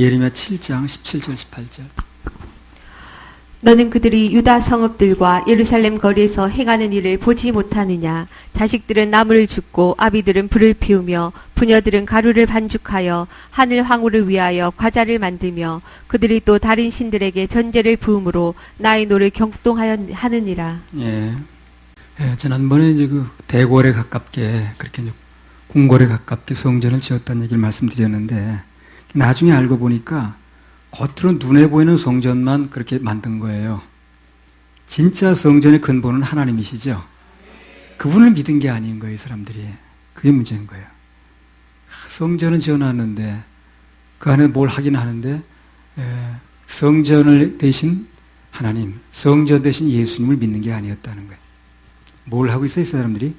예레미야 7장 17절 18절. 너는 그들이 유다 성읍들과 예루살렘 거리에서 행하는 일을 보지 못하느냐. 자식들은 나무를 줍고 아비들은 불을 피우며 부녀들은 가루를 반죽하여 하늘 황후를 위하여 과자를 만들며 그들이 또 다른 신들에게 전제를 부음으로 나의 노를 경동하느니라. 예. 지난번에 이제 그 대궐에 가깝게 그렇게 이제 궁궐에 가깝게 성전을 지었다는 얘기를 말씀드렸는데 나중에 알고 보니까 겉으로 눈에 보이는 성전만 그렇게 만든 거예요. 진짜 성전의 근본은 하나님이시죠. 그분을 믿은 게 아닌 거예요, 사람들이. 그게 문제인 거예요. 성전은 지어놨는데 그 안에 뭘 하긴 하는데 성전을 대신 하나님, 성전 대신 예수님을 믿는 게 아니었다는 거예요. 뭘 하고 있어요, 사람들이?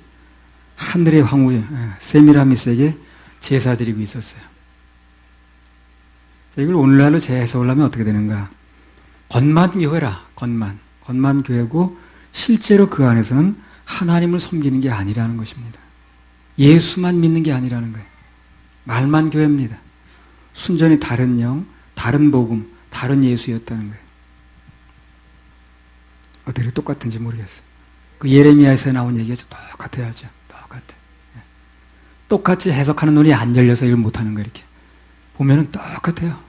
하늘의 황후 세미라미스에게 제사 드리고 있었어요. 이걸 오늘날로 재해석을 하면 어떻게 되는가? 겉만교회라, 겉만교회고 실제로 그 안에서는 하나님을 섬기는 게 아니라는 것입니다. 예수만 믿는 게 아니라는 거예요. 말만 교회입니다. 순전히 다른 영, 다른 복음, 다른 예수였다는 거예요. 어떻게 똑같은지 모르겠어요. 그 예레미야에서 나온 얘기가 똑같아야죠. 똑같이 해석하는 눈이 안 열려서 이걸 못하는 거예요. 이렇게 보면은 똑같아요.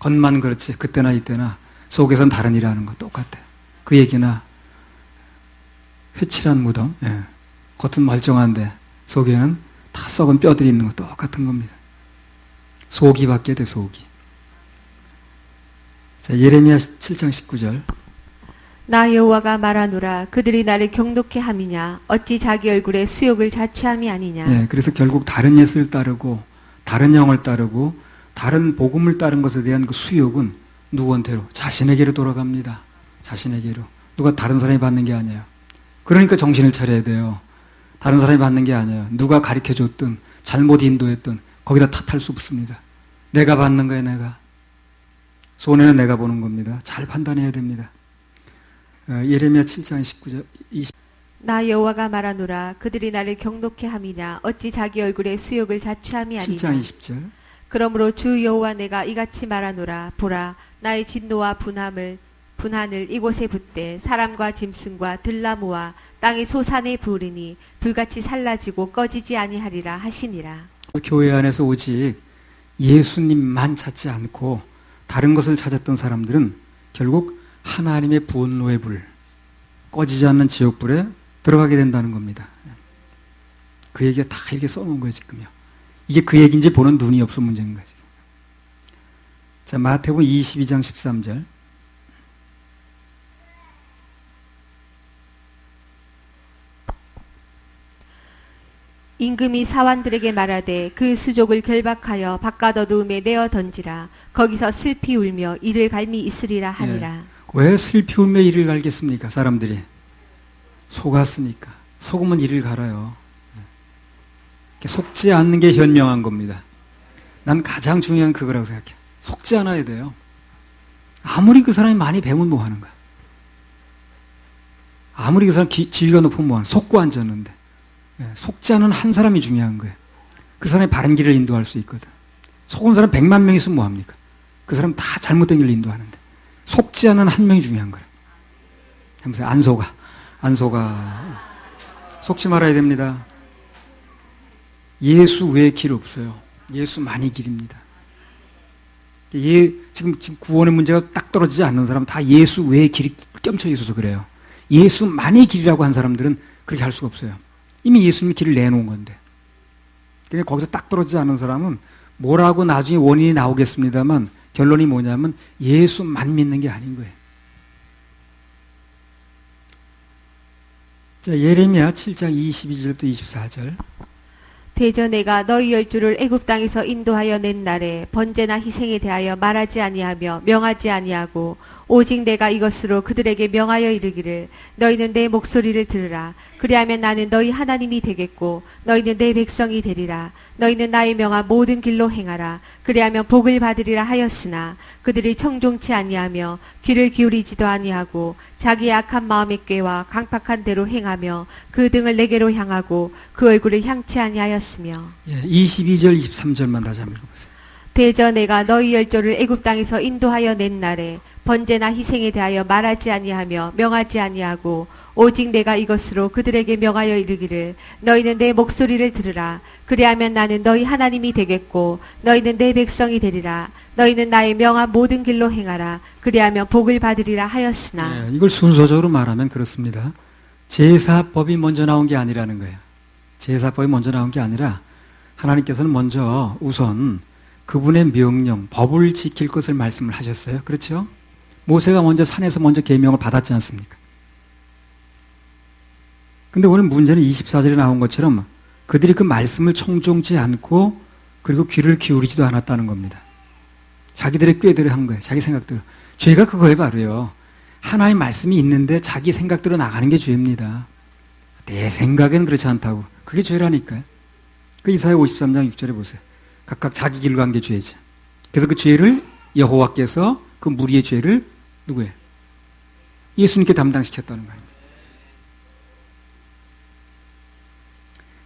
겉만 그렇지 그때나 이때나 속에선 다른 일하는 거 똑같아요. 그 얘기나 회칠한 무덤, 겉은 멀쩡한데 속에는 다 썩은 뼈들이 있는 거 똑같은 겁니다. 속이 바뀌어야 돼, 속이. 자, 예레미야 7장 19절. 나 여호와가 말하노라. 그들이 나를 경독케 함이냐. 어찌 자기 얼굴에 수욕을 자취함이 아니냐. 그래서 결국 다른 예수를 따르고 다른 영을 따르고 다른 복음을 따른 것에 대한 그 수욕은 누구한테로? 자신에게로 돌아갑니다. 자신에게로. 누가 다른 사람이 받는 게 아니에요. 그러니까 정신을 차려야 돼요. 다른 사람이 받는 게 아니에요. 누가 가르쳐줬든 잘못 인도했든 거기다 탓할 수 없습니다. 내가 받는 거예요, 내가. 손해는 내가 보는 겁니다. 잘 판단해야 됩니다. 예레미야 7장 19절 20. 나 여호와가 말하노라. 그들이 나를 경독케 함이냐. 어찌 자기 얼굴에 수욕을 자취함이 아니냐. 7장 20절. 그러므로 주 여호와 내가 이같이 말하노라. 보라, 나의 진노와 분한을 이곳에 붓되 사람과 짐승과 들나무와 땅의 소산에 부으리니 불같이 살라지고 꺼지지 아니하리라 하시니라. 교회 안에서 오직 예수님만 찾지 않고 다른 것을 찾았던 사람들은 결국 하나님의 분노의 불, 꺼지지 않는 지옥불에 들어가게 된다는 겁니다. 그 얘기가 다 이렇게 써놓은 거예요, 지금요. 이게 그 얘기인지 보는 눈이 없어 문제인 거지. 자, 마태복음 22장 13절. 임금이 사환들에게 말하되 그 수족을 결박하여 바깥 어두움에 내어 던지라. 거기서 슬피 울며 이를 갈미 있으리라 하니라. 왜 슬피 울며 이를 갈겠습니까? 사람들이 속았으니까. 속으면 이를 갈아요. 속지 않는 게 현명한 겁니다. 난 가장 중요한 그거라고 생각해. 속지 않아야 돼요. 아무리 그 사람이 많이 배우면 뭐 하는 거야. 아무리 그 사람 지위가 높으면 뭐 하는 거야. 속고 앉았는데. 속지 않은 한 사람이 중요한 거예요. 그 사람이 바른 길을 인도할 수 있거든. 속은 사람 100만 명 있으면 뭐 합니까? 그 사람 다 잘못된 길을 인도하는데. 속지 않은 한 명이 중요한 거예요. 해보세요. 안 속아. 속지 말아야 됩니다. 예수 외에 길 없어요. 예수만이 길입니다. 지금 구원의 문제가 딱 떨어지지 않는 사람은 다 예수 외에 길이 껴쳐 있어서 그래요. 예수만이 길이라고 한 사람들은 그렇게 할 수가 없어요. 이미 예수님이 길을 내놓은 건데. 그러니까 거기서 딱 떨어지지 않는 사람은 뭐라고 나중에 원인이 나오겠습니다만 결론이 뭐냐면 예수만 믿는 게 아닌 거예요. 자, 예레미야 7장 22절부터 24절. 대저 내가 너희 열조를 애굽 땅에서 인도하여 낸 날에 번제나 희생에 대하여 말하지 아니하며 명하지 아니하고 오직 내가 이것으로 그들에게 명하여 이르기를 너희는 내 목소리를 들으라. 그리하면 나는 너희 하나님이 되겠고 너희는 내 백성이 되리라. 너희는 나의 명한 모든 길로 행하라. 그리하면 복을 받으리라 하였으나 그들이 청종치 아니하며 귀를 기울이지도 아니하고 자기의 악한 마음의 꾀와 강팍한 대로 행하며 그 등을 내게로 향하고 그 얼굴을 향치 아니하였으며. 22절 23절만 다시 한번 읽어보세요. 대저 내가 너희 열조를 애굽 땅에서 인도하여 낸 날에 번제나 희생에 대하여 말하지 아니하며 명하지 아니하고 오직 내가 이것으로 그들에게 명하여 이르기를 너희는 내 목소리를 들으라. 그리하면 나는 너희 하나님이 되겠고 너희는 내 백성이 되리라. 너희는 나의 명한 모든 길로 행하라. 그리하면 복을 받으리라 하였으나. 이걸 순서적으로 말하면 그렇습니다. 제사법이 먼저 나온 게 아니라는 거예요. 제사법이 먼저 나온 게 아니라 하나님께서는 먼저 우선 그분의 명령, 법을 지킬 것을 말씀을 하셨어요. 그렇죠? 모세가 먼저 산에서 먼저 계명을 받았지 않습니까? 근데 오늘 문제는 24절에 나온 것처럼 그들이 그 말씀을 청종치 않고 그리고 귀를 기울이지도 않았다는 겁니다. 자기들의 꾀대로 한 거예요. 자기 생각대로. 죄가 그거예요, 바로요. 하나님의 말씀이 있는데 자기 생각대로 나가는 게 죄입니다. 내 생각엔 그렇지 않다고. 그게 죄라니까요. 그 이사야 53장 6절에 보세요. 각각 자기 길로 간 게 죄죠. 그래서 그 죄를 여호와께서 그 무리의 죄를 누구예요? 예수님께 담당시켰다는 거예요.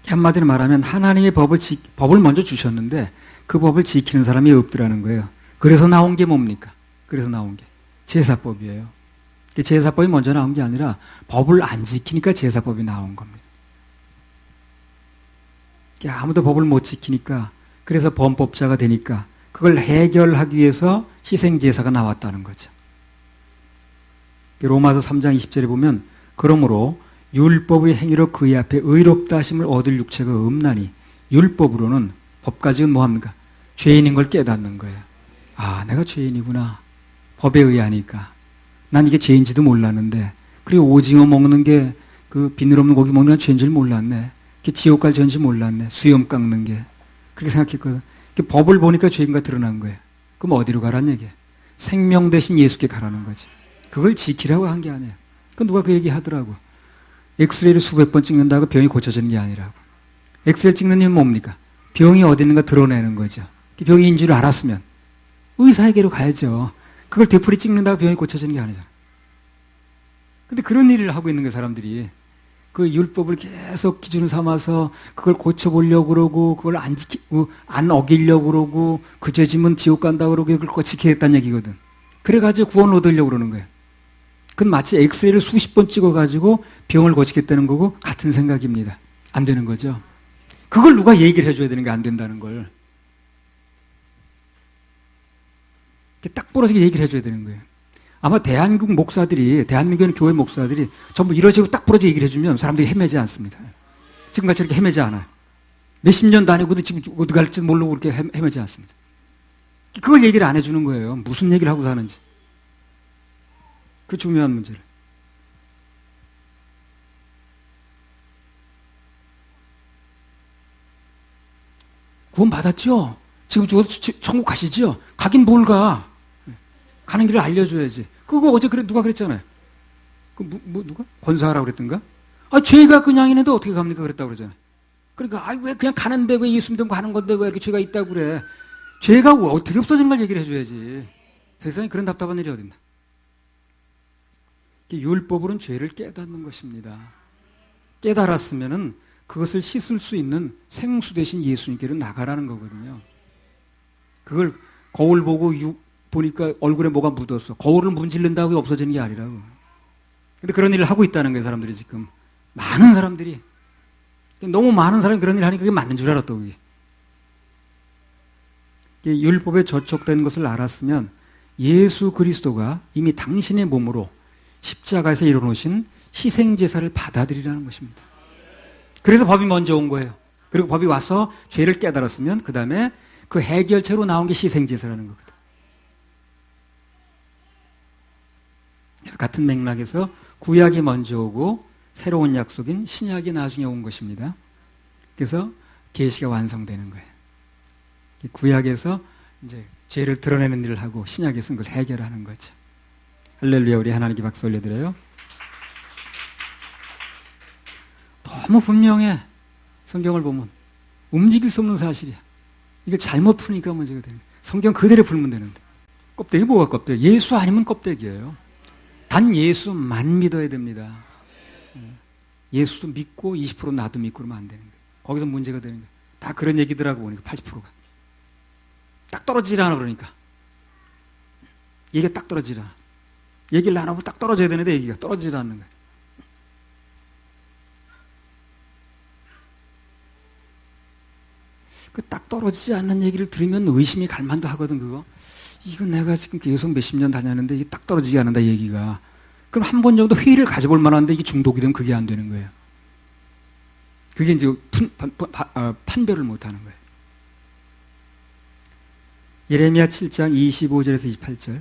한마디로 말하면 하나님의 법을 먼저 주셨는데 그 법을 지키는 사람이 없더라는 거예요. 그래서 나온 게 뭡니까? 그래서 나온 게 제사법이에요. 제사법이 먼저 나온 게 아니라 법을 안 지키니까 제사법이 나온 겁니다. 아무도 법을 못 지키니까 그래서 범법자가 되니까 그걸 해결하기 위해서 희생제사가 나왔다는 거죠. 로마서 3장 20절에 보면 그러므로 율법의 행위로 그의 앞에 의롭다 하심을 얻을 육체가 없나니 율법으로는 법 가지고는 뭐합니까? 죄인인 걸 깨닫는 거예요. 아, 내가 죄인이구나. 법에 의하니까. 난 이게 죄인지도 몰랐는데 그리고 오징어 먹는 게 그 비늘 없는 고기 먹는 건 죄인 줄 몰랐네. 지옥 갈 죄인지 몰랐네. 수염 깎는 게. 그렇게 생각했거든. 법을 보니까 죄인가 드러난 거예요. 그럼 어디로 가라는 얘기예요? 생명 대신 예수께 가라는 거지. 그걸 지키라고 한 게 아니에요. 그 누가 그 얘기 하더라고. 엑스레이를 수백 번 찍는다고 병이 고쳐지는 게 아니라고. 엑스레이 찍는 이유는 뭡니까? 병이 어디 있는가 드러내는 거죠. 병인 줄 알았으면 의사에게로 가야죠. 그걸 되풀이 찍는다고 병이 고쳐지는 게 아니잖아요. 근데 그런 일을 하고 있는 거예요, 사람들이. 그 율법을 계속 기준을 삼아서 그걸 고쳐보려고 그러고, 그걸 안 어기려고 그러고, 그 죄지면 지옥 간다고 그러고, 그걸 꼭 지키겠다는 얘기거든. 그래가지고 구원을 얻으려고 그러는 거예요. 그건 마치 엑스레이를 수십 번 찍어가지고 병을 고치겠다는 거고, 같은 생각입니다. 안 되는 거죠. 그걸 누가 얘기를 해줘야 되는 게 안 된다는 걸. 딱 부러지게 얘기를 해줘야 되는 거예요. 아마 대한민국 교회 목사들이 전부 이런 식으로 딱 부러지게 얘기를 해주면 사람들이 헤매지 않습니다. 지금같이 이렇게 헤매지 않아요. 몇십 년 다니고도 지금 어디 갈지 모르고 그렇게 헤매지 않습니다. 그걸 얘기를 안 해주는 거예요. 무슨 얘기를 하고 사는지. 그 중요한 문제를. 구원 받았죠? 지금 죽어도 천국 가시죠? 가긴 뭘 가? 가는 길을 알려줘야지. 그거 어제 누가 그랬잖아요. 누가? 권사하라고 그랬던가? 아, 죄가 그냥 있는데 어떻게 갑니까? 그랬다고 그러잖아요. 그러니까, 왜 그냥 가는데 왜 예수 믿으면 가는 건데 왜 이렇게 죄가 있다고 그래? 죄가 어떻게 없어진 걸 얘기를 해줘야지. 세상에 그런 답답한 일이 어딨나. 율법으로는 죄를 깨닫는 것입니다. 깨달았으면은 그것을 씻을 수 있는 생수 대신 예수님께로 나가라는 거거든요. 그걸 거울 보니까 얼굴에 뭐가 묻었어. 거울을 문지른다고 없어지는 게 아니라고. 근데 그런 일을 하고 있다는 거예요, 사람들이 지금. 많은 사람들이. 너무 많은 사람이 그런 일을 하니까 그게 맞는 줄 알았다, 그게. 율법에 저촉된 것을 알았으면 예수 그리스도가 이미 당신의 몸으로 십자가에서 이뤄놓으신 희생제사를 받아들이라는 것입니다. 그래서 법이 먼저 온 거예요. 그리고 법이 와서 죄를 깨달았으면 그 다음에 그 해결책으로 나온 게 희생제사라는 거거든. 같은 맥락에서 구약이 먼저 오고 새로운 약속인 신약이 나중에 온 것입니다. 그래서 계시가 완성되는 거예요. 구약에서 이제 죄를 드러내는 일을 하고 신약에서는 그걸 해결하는 거죠. 할렐루야, 우리 하나님께 박수 올려드려요. 너무 분명해. 성경을 보면 움직일 수 없는 사실이야. 이걸 잘못 푸니까 문제가 되는 거야. 성경 그대로 풀면 되는데. 껍데기 뭐가 껍데기? 예수 아니면 껍데기예요. 단 예수만 믿어야 됩니다. 예수도 믿고 20% 나도 믿고 그러면 안 되는 거예요. 거기서 문제가 되는 거예요. 다 그런 얘기더라고 보니까 80%가. 딱 떨어지질 않아 그러니까. 얘기가 딱 떨어지질 않아. 얘기를 안 하고 딱 떨어져야 되는데 얘기가 떨어지질 않는 거예요. 그 딱 떨어지지 않는 얘기를 들으면 의심이 갈 만도 하거든 그거. 이거 내가 지금 계속 몇십 년 다녔는데 이게 딱 떨어지지 않는다 얘기가. 그럼 한 번 정도 회의를 가져볼 만한데 이게 중독이 되면 그게 안 되는 거예요. 그게 이제 판별을 못 하는 거예요. 예레미야 7장 25절에서 28절.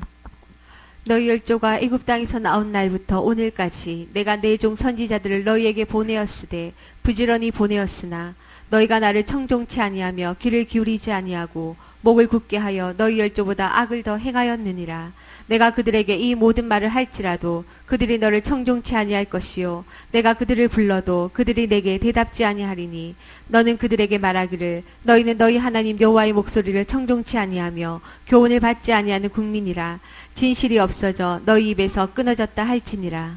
너희 열조가 애굽 땅에서 나온 날부터 오늘까지 내가 내 종 선지자들을 너희에게 보내었으되 부지런히 보내었으나 너희가 나를 청종치 아니하며 귀를 기울이지 아니하고 목을 굳게 하여 너희 열조보다 악을 더 행하였느니라. 내가 그들에게 이 모든 말을 할지라도 그들이 너를 청종치 아니할 것이요 내가 그들을 불러도 그들이 내게 대답지 아니하리니 너는 그들에게 말하기를 너희는 너희 하나님 여호와의 목소리를 청종치 아니하며 교훈을 받지 아니하는 국민이라. 진실이 없어져 너희 입에서 끊어졌다 할지니라.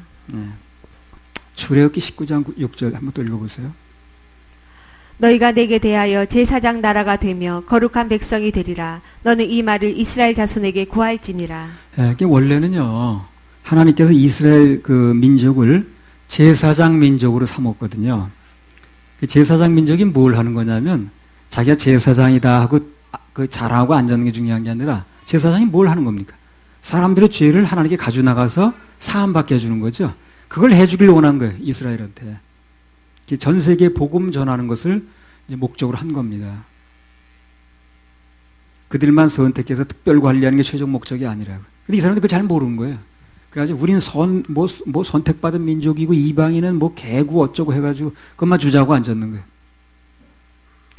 출애굽기 19장 6절 한번 또 읽어보세요. 너희가 내게 대하여 제사장 나라가 되며 거룩한 백성이 되리라. 너는 이 말을 이스라엘 자손에게 구할지니라. 이게 원래는요 하나님께서 이스라엘 그 민족을 제사장 민족으로 삼았거든요. 그 제사장 민족이 뭘 하는 거냐면 자기가 제사장이다 하고 그 자랑하고 앉는 게 중요한 게 아니라 제사장이 뭘 하는 겁니까? 사람들의 죄를 하나님께 가져 나가서 사함받게 해주는 거죠. 그걸 해주길 원한 거예요 이스라엘한테. 전 세계에 복음 전하는 것을 이제 목적으로 한 겁니다. 그들만 선택해서 특별 관리하는 게 최종 목적이 아니라고. 근데 이 사람들 그걸 잘 모르는 거예요. 그래가지고 우리는 뭐 선택받은 민족이고 이방인은 뭐 개구 어쩌고 해가지고 그것만 주자고 앉았는 거예요.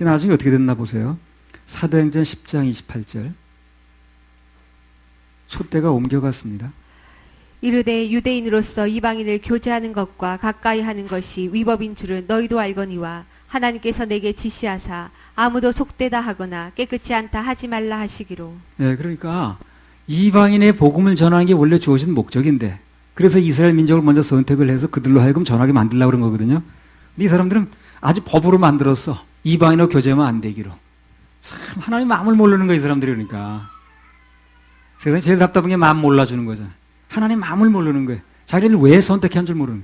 나중에 어떻게 됐나 보세요. 사도행전 10장 28절. 촛대가 옮겨갔습니다. 이르되 유대인으로서 이방인을 교제하는 것과 가까이 하는 것이 위법인 줄은 너희도 알거니와 하나님께서 내게 지시하사 아무도 속되다 하거나 깨끗지 않다 하지 말라 하시기로. 네, 그러니까 이방인의 복음을 전하는 게 원래 주어진 목적인데 그래서 이스라엘 민족을 먼저 선택을 해서 그들로 하여금 전하게 만들려고 그런 거거든요. 근데 이 사람들은 아주 법으로 만들었어. 이방인하고 교제하면 안 되기로. 참 하나님 마음을 모르는 거야 이 사람들이. 그러니까 세상에 제일 답답한 게 마음 몰라주는 거잖아. 하나님 마음을 모르는 거예요. 자기를 왜 선택한 줄 모르는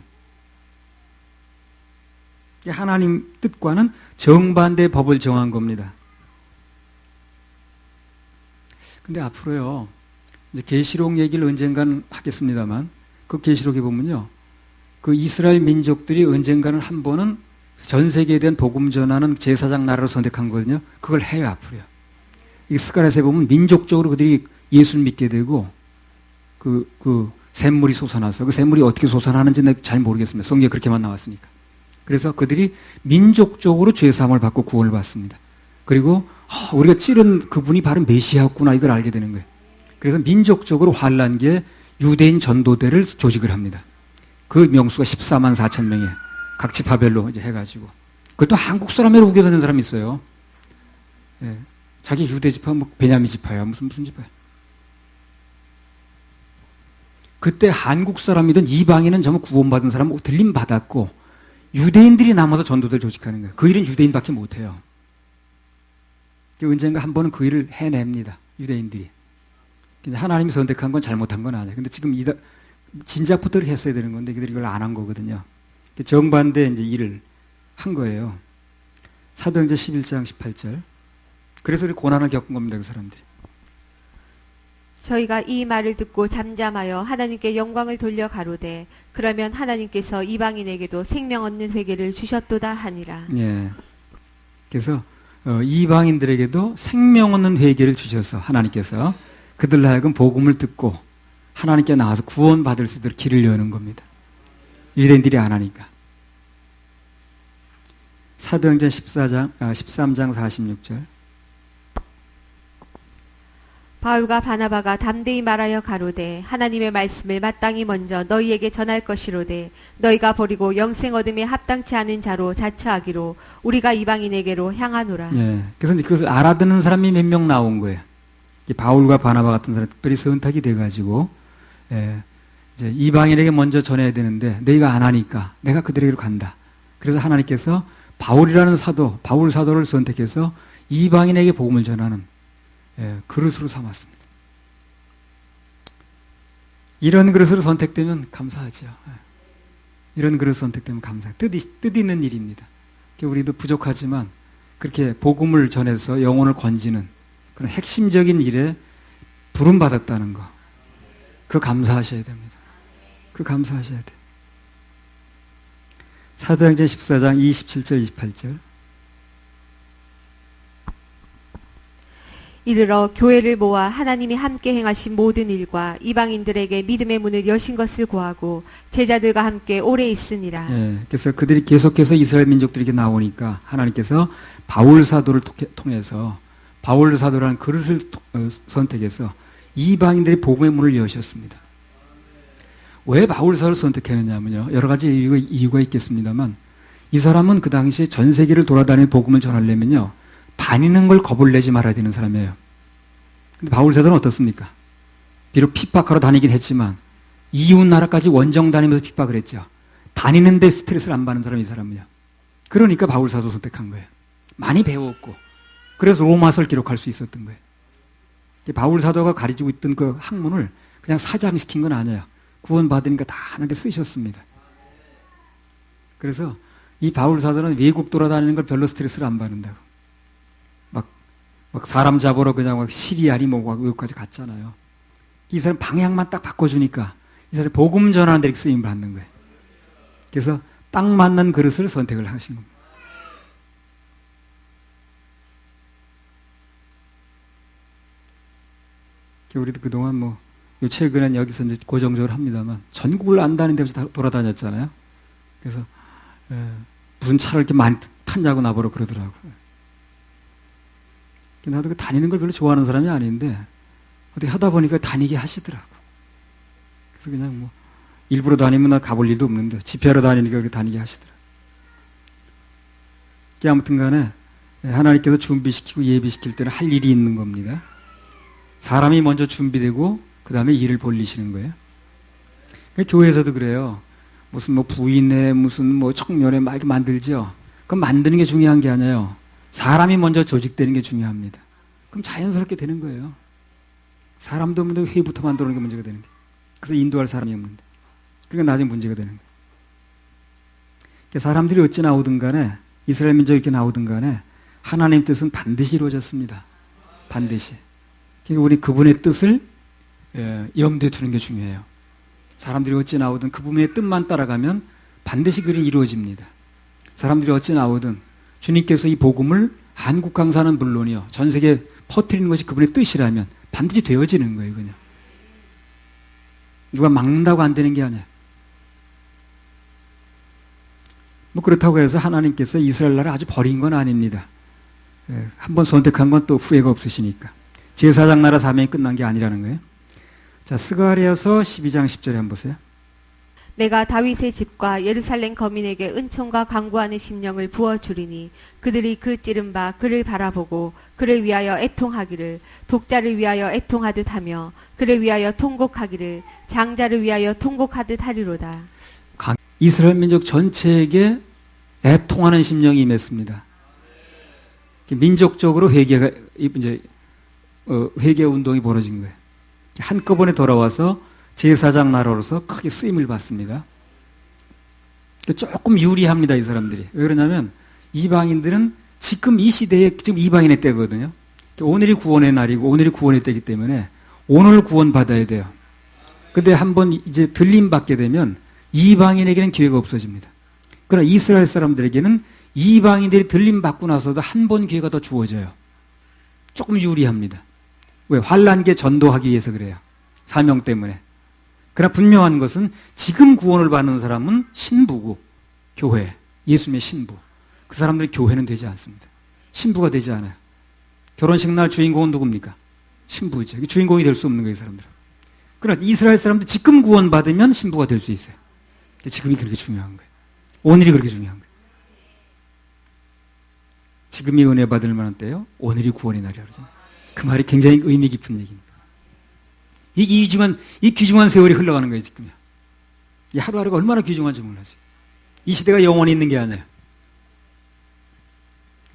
거예요. 하나님 뜻과는 정반대의 법을 정한 겁니다. 근데 앞으로요, 이제 계시록 얘기를 언젠가는 하겠습니다만, 그 계시록에 보면요, 그 이스라엘 민족들이 언젠가는 한 번은 전 세계에 대한 복음 전하는 제사장 나라로 선택한 거거든요. 그걸 해요, 앞으로요. 이 스가랴서에 보면 민족적으로 그들이 예수를 믿게 되고, 그 샘물이 솟아나서 그 샘물이 어떻게 솟아나는지 내가 잘 모르겠습니다. 성경에 그렇게만 나왔으니까. 그래서 그들이 민족적으로 죄사함을 받고 구원을 받습니다. 그리고 우리가 찌른 그분이 바로 메시아였구나 이걸 알게 되는 거예요. 그래서 민족적으로 환란기에 유대인 전도대를 조직을 합니다. 그 명수가 14만 4천 명에 각 지파별로 이제 해가지고 그것도 한국 사람으로 우겨다니는 사람이 있어요. 예. 자기 유대 지파 뭐 베냐민 지파야 무슨 지파야. 그때 한국 사람이든 이방인은 정말 구원받은 사람 들림 받았고 유대인들이 남아서 전도대를 조직하는 거예요. 그 일은 유대인밖에 못해요. 언젠가 한 번은 그 일을 해냅니다. 유대인들이. 하나님이 선택한 건 잘못한 건 아니에요. 근데 지금 진작부터 했어야 되는 건데 그들이 이걸 안 한 거거든요. 정반대 이제 일을 한 거예요. 사도행전 11장 18절. 그래서 고난을 겪은 겁니다. 그 사람들이. 저희가 이 말을 듣고 잠잠하여 하나님께 영광을 돌려 가로되 그러면 하나님께서 이방인에게도 생명 얻는 회개를 주셨도다 하니라. 예. 그래서 이방인들에게도 생명 얻는 회개를 주셔서 하나님께서 그들로 하여금 복음을 듣고 하나님께 나와서 구원받을 수 있도록 길을 여는 겁니다. 유대인들이 안 하니까. 사도행전 13장 46절. 바울과 바나바가 담대히 말하여 가로되 하나님의 말씀을 마땅히 먼저 너희에게 전할 것이로되 너희가 버리고 영생 얻음에 합당치 않은 자로 자처하기로 우리가 이방인에게로 향하노라. 예. 그래서 이제 그것을 알아듣는 사람이 몇 명 나온 거예요. 바울과 바나바 같은 사람 특별히 선택이 돼가지고 이제 이방인에게 먼저 전해야 되는데 너희가 안 하니까 내가 그들에게로 간다. 그래서 하나님께서 바울이라는 사도, 바울 사도를 선택해서 이방인에게 복음을 전하는 그릇으로 삼았습니다. 이런 그릇으로 선택되면 감사하죠. 이런 그릇 선택되면 감사해요. 뜻 있는 일입니다. 우리도 부족하지만 그렇게 복음을 전해서 영혼을 건지는 그런 핵심적인 일에 부름받았다는 거, 그거 감사하셔야 됩니다. 그거 감사하셔야 돼요. 사도행전 14장 27절 28절. 이르러 교회를 모아 하나님이 함께 행하신 모든 일과 이방인들에게 믿음의 문을 여신 것을 고하고 제자들과 함께 오래 있으니라. 그래서 그들이 계속해서 이스라엘 민족들에게 나오니까 하나님께서 바울 사도를 통해서 바울 사도라는 그릇을 선택해서 이방인들의 복음의 문을 여셨습니다. 왜 바울 사도를 선택했느냐면요, 여러 가지 이유가 있겠습니다만 이 사람은 그 당시에 전 세계를 돌아다니는 복음을 전하려면요, 다니는 걸 겁을 내지 말아야 되는 사람이에요. 근데 바울 사도는 어떻습니까? 비록 핍박하러 다니긴 했지만 이웃 나라까지 원정 다니면서 핍박을 했죠. 다니는데 스트레스를 안 받는 사람이 이 사람은요. 그러니까 바울 사도 선택한 거예요. 많이 배웠고 그래서 로마서를 기록할 수 있었던 거예요. 바울 사도가 가르치고 있던 그 학문을 그냥 사장시킨 건 아니에요. 구원받으니까 다 하나님께 쓰셨습니다. 그래서 이 바울 사도는 외국 돌아다니는 걸 별로 스트레스를 안 받는다고. 막 사람 잡으러 그냥 막 시리아니 뭐고 외국까지 갔잖아요. 이 사람 방향만 딱 바꿔주니까 이 사람이 복음 전하는 데 쓰임 받는 거예요. 그래서 딱 맞는 그릇을 선택을 하신 겁니다. 우리도 그동안 뭐 최근엔 여기서 이제 고정적으로 합니다만 전국을 안 다니는 데서 다 돌아다녔잖아요. 그래서 무슨 차를 이렇게 많이 탔냐고 나보러 그러더라고요. 나도 그 다니는 걸 별로 좋아하는 사람이 아닌데 어떻게 하다 보니까 다니게 하시더라고. 그래서 그냥 뭐 일부러 다니면 나 가볼 일도 없는데 집회하러 다니니까 그렇게 다니게 하시더라고. 아무튼 간에 하나님께서 준비시키고 예비시킬 때는 할 일이 있는 겁니다. 사람이 먼저 준비되고 그 다음에 일을 벌리시는 거예요. 교회에서도 그래요. 무슨 뭐 부인회 무슨 뭐 청년회 막 이렇게 만들죠. 그럼 만드는 게 중요한 게 아니에요. 사람이 먼저 조직되는 게 중요합니다. 그럼 자연스럽게 되는 거예요. 사람도 없는데 회부터 만들어 놓는 게 문제가 되는 거예요. 그래서 인도할 사람이 없는데. 그러니까 나중에 문제가 되는 거예요. 사람들이 어찌 나오든 간에 이스라엘 민족이 이렇게 나오든 간에 하나님 뜻은 반드시 이루어졌습니다. 반드시. 그러니까 우리 그분의 뜻을 염두에 두는 게 중요해요. 사람들이 어찌 나오든 그분의 뜻만 따라가면 반드시 그리 이루어집니다. 사람들이 어찌 나오든 주님께서 이 복음을 한국 강사는 물론이요, 전 세계에 퍼뜨리는 것이 그분의 뜻이라면 반드시 되어지는 거예요. 그냥 누가 막는다고 안 되는 게 아니에요. 뭐 그렇다고 해서 하나님께서 이스라엘 나라를 아주 버린 건 아닙니다. 한번 선택한 건 또 후회가 없으시니까. 제사장 나라 사명이 끝난 게 아니라는 거예요. 자, 스가랴서 12장 10절에 한번 보세요. 내가 다윗의 집과 예루살렘 거민에게 은총과 강구하는 심령을 부어주리니 그들이 그 찌른 바 그를 바라보고 그를 위하여 애통하기를, 독자를 위하여 애통하듯 하며 그를 위하여 통곡하기를, 장자를 위하여 통곡하듯 하리로다. 이스라엘 민족 전체에게 애통하는 심령이 임했습니다. 민족적으로 회개가 이제 회개 운동이 벌어진 거예요. 한꺼번에 돌아와서 제사장 나라로서 크게 쓰임을 받습니다. 조금 유리합니다, 이 사람들이. 왜 그러냐면 이방인들은 지금 이 시대에 지금 이방인의 때거든요. 오늘이 구원의 날이고 오늘이 구원의 때이기 때문에 오늘 구원 받아야 돼요. 근데 한번 이제 들림 받게 되면 이방인에게는 기회가 없어집니다. 그러나 이스라엘 사람들에게는 이방인들이 들림 받고 나서도 한 번 기회가 더 주어져요. 조금 유리합니다. 왜? 환란기에 전도하기 위해서 그래요. 사명 때문에. 그러나 분명한 것은 지금 구원을 받는 사람은 신부고 교회, 예수님의 신부. 그 사람들이 교회는 되지 않습니다. 신부가 되지 않아요. 결혼식 날 주인공은 누굽니까? 신부죠. 주인공이 될 수 없는 거예요, 이 사람들은. 그러나 이스라엘 사람들 지금 구원 받으면 신부가 될 수 있어요. 지금이 그렇게 중요한 거예요. 오늘이 그렇게 중요한 거예요. 지금이 은혜 받을 만한 때요, 오늘이 구원의 날이라고 그러잖아요. 그 말이 굉장히 의미 깊은 얘기입니다. 이 귀중한 세월이 흘러가는 거예요, 지금요. 이 하루하루가 얼마나 귀중한지 몰라지. 이 시대가 영원히 있는 게 아니에요.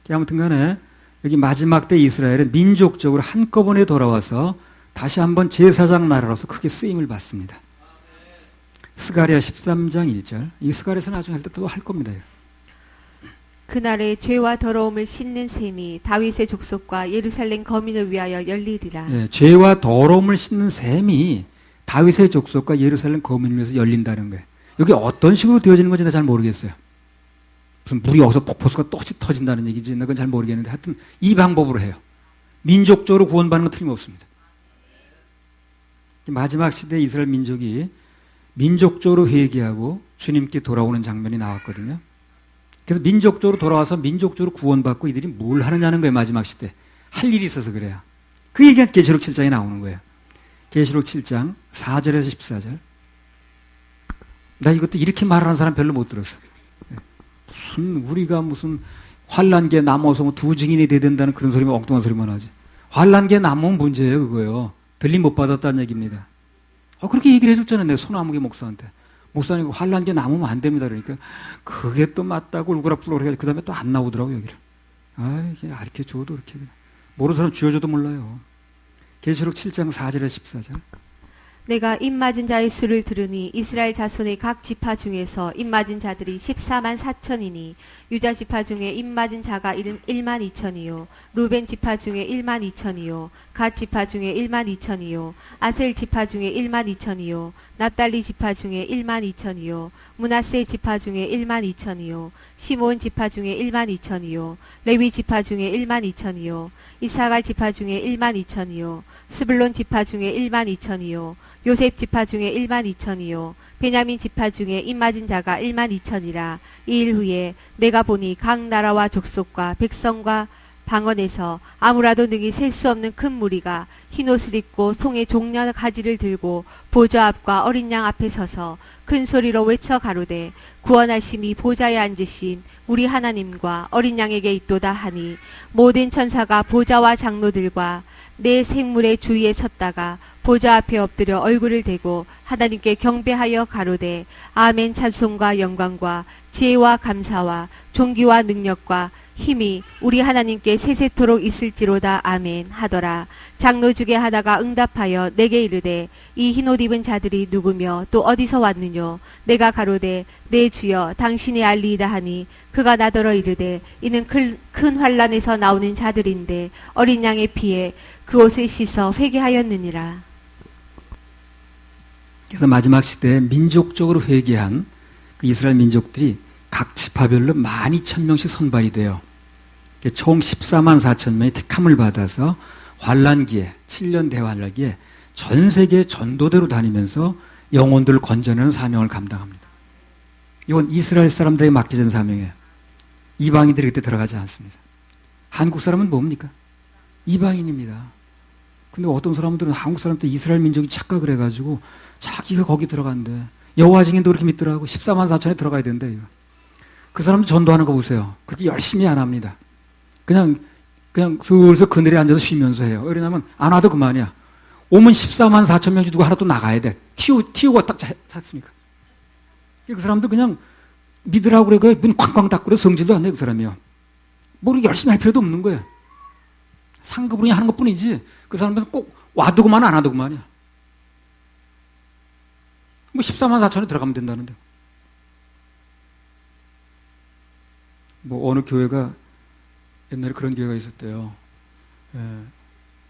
아무튼 간에 여기 마지막 때 이스라엘은 민족적으로 한꺼번에 돌아와서 다시 한번 제사장 나라로서 크게 쓰임을 받습니다. 스가랴 13장 1절. 이 스가랴에서 나중에 할 때 또 할 겁니다. 그날에 죄와 더러움을 씻는 셈이 다윗의 족속과 예루살렘 거민을 위하여 열리리라. 예, 죄와 더러움을 씻는 셈이 다윗의 족속과 예루살렘 거민을 위해서 열린다는 거예요. 여기 어떤 식으로 되어지는 건지 잘 모르겠어요. 무슨 물이 여기서 폭포수가 또 터진다는 얘기지. 그건 잘 모르겠는데 하여튼 이 방법으로 해요. 민족적으로 구원받는 건 틀림없습니다. 마지막 시대 이스라엘 민족이 민족적으로 회개하고 주님께 돌아오는 장면이 나왔거든요. 그래서 민족적으로 돌아와서 민족적으로 구원받고 이들이 뭘 하느냐는 거예요. 마지막 시대. 할 일이 있어서 그래요. 그 얘기가 계시록 7장에 나오는 거예요. 계시록 7장 4절에서 14절. 나 이것도 이렇게 말하는 사람 별로 못 들었어. 우리가 무슨 환란기에 남아서 뭐 두 증인이 돼야 된다는 그런 소리만 엉뚱한 소리만 하지. 환란기에 남으면 문제예요, 그거요. 들림 못 받았다는 얘기입니다. 그렇게 얘기를 해줬잖아요, 내 손아무개 목사한테. 목사님, 환란기에 남으면 안 됩니다. 그러니까 그게 또 맞다고 울그락불그락 해가지고 그 다음에 또 안 나오더라고, 여기를. 이게 아르게 줘도 이렇게. 모르는 사람 쥐어줘도 몰라요. 계시록 7장 4절에서 14절. 내가 입맞은 자의 수를 들으니 이스라엘 자손의 각 지파 중에서 입맞은 자들이 14만 4천이니 유다 지파 중에 입맞은 자가 1만 2천이요 루벤 지파 중에 1만 2천이요 갓 지파 중에 1만 2천이요 아셀 지파 중에 1만 2천이요 납달리 지파 중에 1만 2천이요 므낫세 지파 중에 1만 2천이요 시몬 지파 중에 1만 2천이요 레위 지파 중에 1만 2천이요 이사갈 지파 중에 1만 2천이요 스불론 지파 중에 1만 2천이요 요셉 지파 중에 1만 2천이요 베냐민 지파 중에 입맞은 자가 1만 2천이라. 이 일 후에 내가 보니 각 나라와 족속과 백성과 방언에서 아무라도 능히 셀 수 없는 큰 무리가 흰옷을 입고 송의 종려 가지를 들고 보좌 앞과 어린 양 앞에 서서 큰 소리로 외쳐 가로되 구원하심이 보좌에 앉으신 우리 하나님과 어린 양에게 있도다 하니 모든 천사가 보좌와 장로들과 내 생물의 주위에 섰다가 보좌 앞에 엎드려 얼굴을 대고 하나님께 경배하여 가로되 아멘. 찬송과 영광과 지혜와 감사와 존귀와 능력과 힘이 우리 하나님께 세세토록 있을지로다. 아멘 하더라. 장로 중에 하나가 응답하여 내게 이르되 이 흰옷 입은 자들이 누구며 또 어디서 왔느뇨. 내가 가로되 내 주여 당신이 알리이다 하니 그가 나더러 이르되 이는 큰 환란에서 나오는 자들인데 어린 양의 피에 그 옷을 씻어 회개하였느니라. 그래서 마지막 시대에 민족적으로 회개한 그 이스라엘 민족들이 각 지파별로 12,000명씩 선발이 돼요. 총 14만 4천 명이 택함을 받아서 환란기에 7년 대환란기에 전 세계 전도대로 다니면서 영혼들을 건져내는 사명을 감당합니다. 이건 이스라엘 사람들에게 맡겨진 사명이에요. 이방인들이 그때 들어가지 않습니다. 한국 사람은 뭡니까? 이방인입니다. 근데 어떤 사람들은 한국 사람도 이스라엘 민족이 착각을 해가지고 자기가 거기 들어간대. 여호와 증인도 그렇게 믿더라고. 14만 4천에 들어가야 된대. 이거. 그 사람도 전도하는 거 보세요. 그렇게 열심히 안 합니다. 그냥 슬슬 그늘에 앉아서 쉬면서 해요. 왜냐면 안 와도 그만이야. 오면 14만 4천 명이 누가 하나 또 나가야 돼. 튀우가 딱 찼으니까. 그 사람도 그냥 믿으라고 그래. 문 쾅쾅 닫고 그래. 성질도 안 내, 그 사람이요. 뭐 열심히 할 필요도 없는 거야. 상급으로 하는 것 뿐이지. 그 사람들은 꼭 와도 그만 안 와도 그만이야. 뭐 14만 4천에 들어가면 된다는데. 뭐 어느 교회가 옛날에 그런 교회가 있었대요.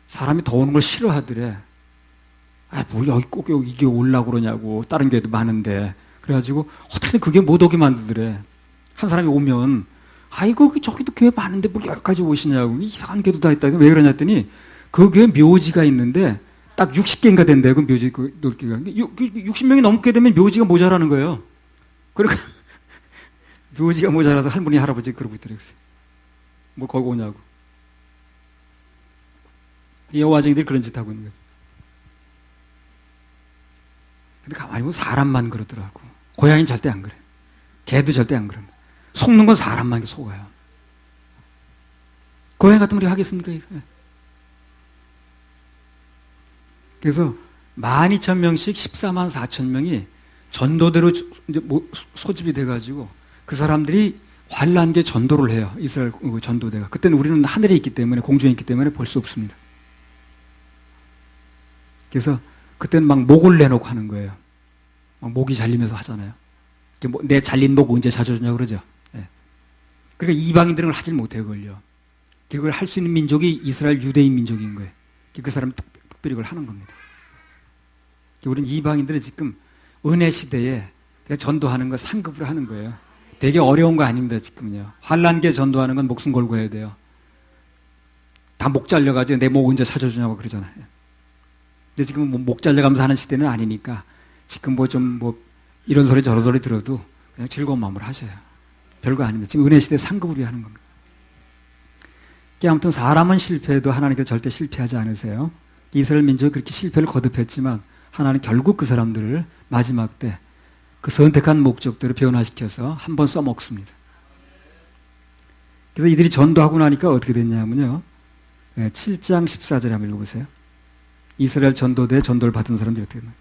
사람이 더 오는 걸 싫어하더래. 뭐 여기 꼭 여기 이게 오려고 그러냐고. 다른 교회도 많은데. 그래가지고 어떻게든 그게 못 오게 만들더래. 한 사람이 오면 아이고 저기도 교회 많은데 뭘 여기까지 오시냐고. 이상한 교회도 다 있다. 왜 그러냐 했더니 그 교회 묘지가 있는데 딱 60개인가 된대요. 그 묘지 그 넓기가. 60명이 넘게 되면 묘지가 모자라는 거예요. 그러니까 묘지가 모자라서 할머니 할아버지 그러고 있더래요. 뭐 거기 오냐고. 여호와 증인들이 그런 짓 하고 있는 거죠. 근데 가만히 보면 사람만 그러더라고. 고양이는 절대 안 그래. 개도 절대 안 그럽니다. 속는 건 사람만 속아요. 고양이 같으면 우리 하겠습니까? 이거? 그래서 12,000명씩 14만 4천 명이 전도대로 이제 소집이 돼가지고 그 사람들이 환란계 전도를 해요. 이스라엘 전도대가. 그때는 우리는 하늘에 있기 때문에, 공중에 있기 때문에 볼 수 없습니다. 그래서 그때는 막 목을 내놓고 하는 거예요. 막 목이 잘리면서 하잖아요. 내 잘린 목 언제 찾아주냐고 그러죠. 예. 그러니까 이방인들은 하질 못해요, 그걸요. 그걸 할 수 있는 민족이 이스라엘 유대인 민족인 거예요. 그 사람은 특별히 그걸 하는 겁니다. 우리는 이방인들은 지금 은혜 시대에 전도하는 거 상급으로 하는 거예요. 되게 어려운 거 아닙니다, 지금요. 환란계 전도하는 건 목숨 걸고 해야 돼요. 다 목 잘려가지고 내 목 언제 찾아주냐고 그러잖아요. 근데 지금 목 잘려가면서 하는 시대는 아니니까 지금 이런 소리 저런 소리 들어도 그냥 즐거운 마음으로 하셔요. 별거 아닙니다. 지금 은혜 시대 상급으로 하는 겁니다. 아무튼 사람은 실패해도 하나님께서 절대 실패하지 않으세요. 이스라엘 민족이 그렇게 실패를 거듭했지만 하나님 결국 그 사람들을 마지막 때 그 선택한 목적대로 변화시켜서 한 번 써먹습니다. 그래서 이들이 전도하고 나니까 어떻게 됐냐면요. 7장 14절에 한번 읽어보세요. 이스라엘 전도대에 전도를 받은 사람들이 어떻게 됐나요?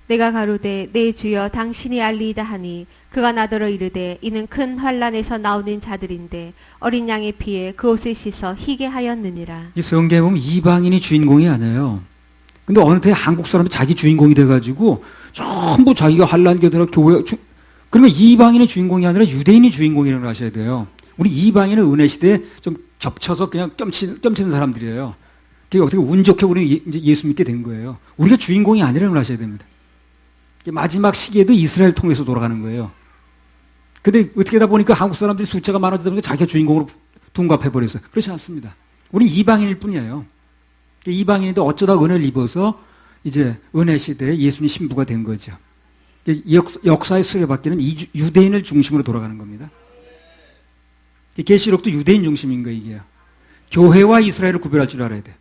내가 가로되 내 주여 당신이 알리이다 하니 그가 나더러 이르되 이는 큰 환란에서 나오는 자들인데 어린 양의 피에 그 옷을 씻어 희게 하였느니라. 이 성경에 보면 이방인이 주인공이 아니에요. 근데 어느 때 한국 사람이 자기 주인공이 돼가지고 전부 자기가 환란계더라 교회 그러면 이방인의 주인공이 아니라 유대인이 주인공이라고 하셔야 돼요. 우리 이방인은 은혜 시대에 좀 겹쳐서 그냥 껴치는 사람들이에요. 그게 어떻게 운 좋게 우리는 이제 예수 믿게 된 거예요. 우리가 주인공이 아니라고 하셔야 됩니다. 마지막 시기에도 이스라엘 통해서 돌아가는 거예요. 근데 어떻게 하다 보니까 한국 사람들이 숫자가 많아지다 보니까 자기가 주인공으로 둔갑해버렸어요. 그렇지 않습니다. 우리 이방인일 뿐이에요. 이방인인데 어쩌다 은혜를 입어서 이제 은혜 시대에 예수님 신부가 된 거죠. 역사의 수레바퀴는 유대인을 중심으로 돌아가는 겁니다. 계시록도 유대인 중심인 거예요, 이게요. 교회와 이스라엘을 구별할 줄 알아야 돼요.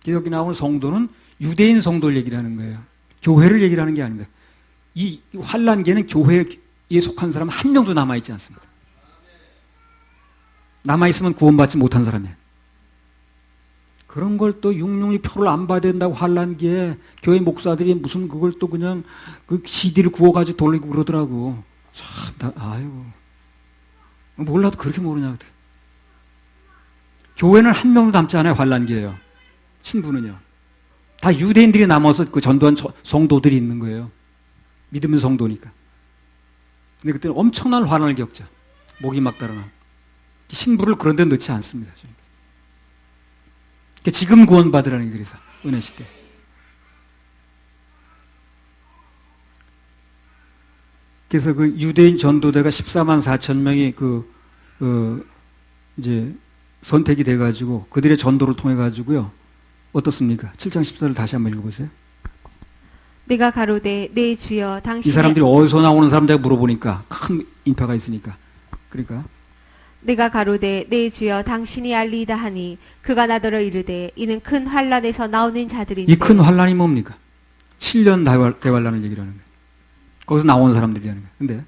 여기 나오는 성도는 유대인 성도를 얘기를 하는 거예요. 교회를 얘기를 하는 게 아닙니다. 이 환란계는 교회에 속한 사람 한 명도 남아있지 않습니다. 남아있으면 구원받지 못한 사람이에요. 그런 걸 또 666표를 안 봐야 된다고 환란계에 교회 목사들이 무슨 그걸 또 그냥 그 CD를 구워가지고 돌리고 그러더라고. 참, 아유. 몰라도 그렇게 모르냐. 교회는 한 명도 남지 않아요, 환란계예요. 신부는요. 다 유대인들이 남아서 그 전도한 성도들이 있는 거예요. 믿음의 성도니까. 근데 그때는 엄청난 환란을 겪죠. 목이 막 달아나. 신부를 그런 데 넣지 않습니다. 지금 구원받으라는 게 그래서 은혜 시대. 그래서 그 유대인 전도대가 14만 4천 명이 이제 선택이 돼가지고 그들의 전도를 통해가지고요. 어떻습니까? 7장 14를 다시 한번 읽어보세요. 내가 가로되 내 주여 당신의 이 사람들이 어디서 나오는 사람들에게 물어보니까 큰 인파가 있으니까. 그러니까 내가 가로되 내 주여 당신이 알리이다 하니 그가 나더러 이르되 이는 큰 환란에서 나오는 자들인데 이 큰 환란이 뭡니까? 7년 대환란을 얘기를 하는 거예요. 거기서 나오는 사람들이 하는 거예요. 근데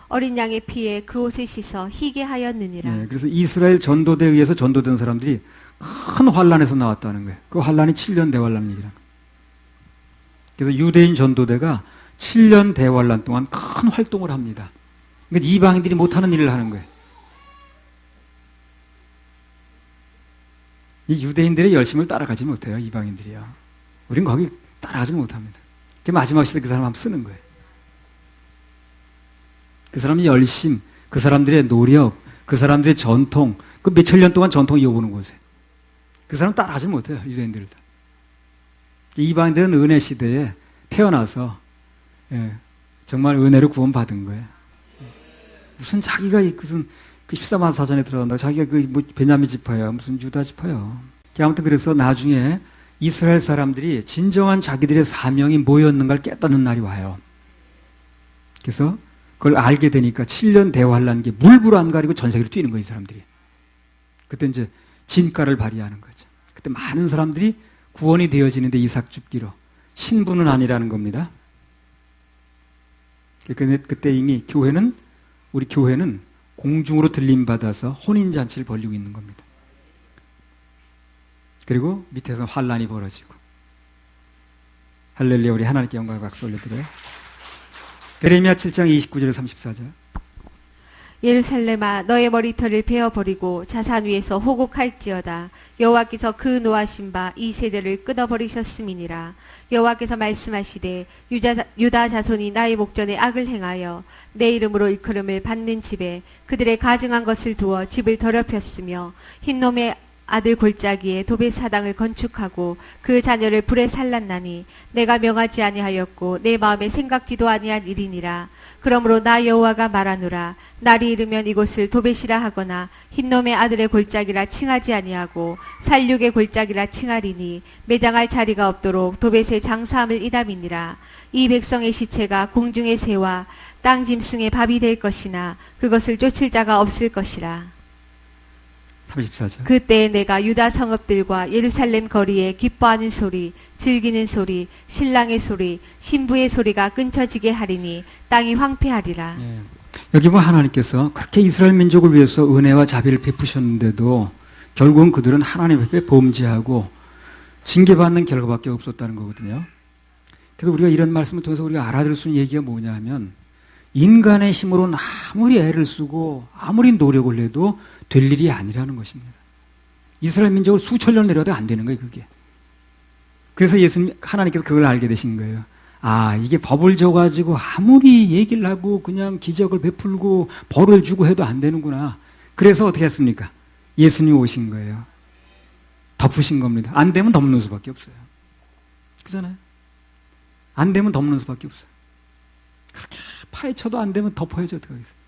어린 양의 피에 그 옷을 씻어 희게 하였느니라. 네, 그래서 이스라엘 전도대에 의해서 전도된 사람들이 큰 환란에서 나왔다는 거예요. 그 환란이 7년 대환란을 얘기를 하는 거예요. 그래서 유대인 전도대가 7년 대환란 동안 큰 활동을 합니다. 그러니까 이방인들이 못하는 일을 하는 거예요. 이 유대인들의 열심을 따라가지 못해요, 이방인들이요. 우린 거기 따라가지 못합니다. 그 마지막 시대 그 사람 한번 쓰는 거예요. 그 사람의 열심, 그 사람들의 노력, 그 사람들의 전통, 그 몇천 년 동안 전통 이어보는 곳에. 그 사람 따라하지 못해요, 유대인들도. 이방인들은 은혜 시대에 태어나서 정말 은혜로 구원받은 거예요. 무슨 자기가 무슨 그 14만 사전에 들어간다고 자기가 뭐 베냐민 지파야 무슨 유다 지파야. 아무튼 그래서 나중에 이스라엘 사람들이 진정한 자기들의 사명이 뭐였는가를 깨닫는 날이 와요. 그래서 그걸 알게 되니까 7년 대환란기 물불 안 가리고 전 세계로 뛰는 거예요, 이 사람들이. 그때 이제 진가를 발휘하는 거죠. 그때 많은 사람들이 구원이 되어지는데 이삭 줍기로. 신부는 아니라는 겁니다. 그때 이미 우리 교회는 공중으로 들림받아서 혼인잔치를 벌이고 있는 겁니다. 그리고 밑에서 환란이 벌어지고. 할렐루야, 우리 하나님께 영광과 박수 올려드려요. 에레미야 7장 29절 34절. 예루살렘아 너의 머리털을 베어버리고 자산 위에서 호곡할지어다. 여호와께서 그 노하신 바 이 세대를 끊어버리셨음이니라. 여호와께서 말씀하시되 유다 자손이 나의 목전에 악을 행하여 내 이름으로 일컬음을 받는 집에 그들의 가증한 것을 두어 집을 더럽혔으며 흰놈의 아들 골짜기에 도배 사당을 건축하고 그 자녀를 불에 살랐나니 내가 명하지 아니하였고 내 마음에 생각지도 아니한 일이니라. 그러므로 나 여호와가 말하노라. 날이 이르면 이곳을 도벳이라 하거나 흰놈의 아들의 골짜기라 칭하지 아니하고 살육의 골짜기라 칭하리니 매장할 자리가 없도록 도벳의 장사함을 이담이니라. 이 백성의 시체가 공중의 새와 땅 짐승의 밥이 될 것이나 그것을 쫓을 자가 없을 것이라. 34절. 그때 내가 유다 성읍들과 예루살렘 거리에 기뻐하는 소리, 즐기는 소리, 신랑의 소리, 신부의 소리가 끊쳐지게 하리니 땅이 황폐하리라. 예. 여기 뭐 하나님께서 그렇게 이스라엘 민족을 위해서 은혜와 자비를 베푸셨는데도 결국은 그들은 하나님 앞에 범죄하고 징계받는 결과밖에 없었다는 거거든요. 그래서 우리가 이런 말씀을 통해서 우리가 알아들 수 있는 얘기가 뭐냐면 인간의 힘으로는 아무리 애를 쓰고 아무리 노력을 해도 될 일이 아니라는 것입니다. 이스라엘 민족을 수천 년 내려도 안 되는 거예요, 그게. 그래서 하나님께서 그걸 알게 되신 거예요. 아, 이게 법을 줘가지고 아무리 얘기를 하고 그냥 기적을 베풀고 벌을 주고 해도 안 되는구나. 그래서 어떻게 했습니까? 예수님이 오신 거예요. 덮으신 겁니다. 안 되면 덮는 수밖에 없어요. 그잖아요. 안 되면 덮는 수밖에 없어요. 그렇게 파헤쳐도 안 되면 덮어야지 어떻게 하겠어요.